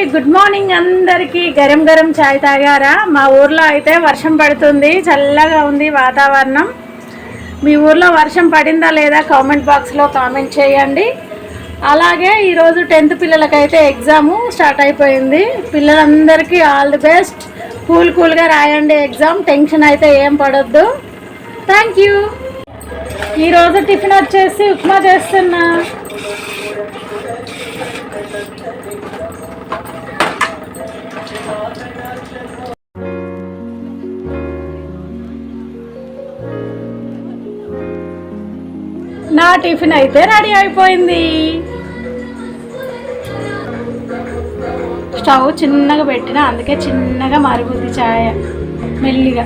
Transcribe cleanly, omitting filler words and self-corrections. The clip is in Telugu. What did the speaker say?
హాయ్ గుడ్ మార్నింగ్ అందరికీ. గరం గరం చాయ్ తాగారా? మా ఊర్లో అయితే వర్షం పడుతుంది, చల్లగా ఉంది వాతావరణం. మీ ఊర్లో వర్షం పడిందా లేదా కామెంట్ బాక్స్లో కామెంట్ చేయండి. అలాగే ఈరోజు 10th పిల్లలకైతే ఎగ్జాము స్టార్ట్ అయిపోయింది. పిల్లలందరికీ ఆల్ ది బెస్ట్. కూల్గా రాయండి ఎగ్జామ్, టెన్షన్ అయితే ఏం పడొద్దు. Thank you. ఈరోజు టిఫిన్ వచ్చేసి ఉప్మా చేస్తున్నా. నా టిఫిన్ అయితే రెడీ అయిపోయింది. స్టవ్ చిన్నగా పెట్టిన, అందుకే చిన్నగా మరుగుద్ది ఛాయ మెల్లిగా.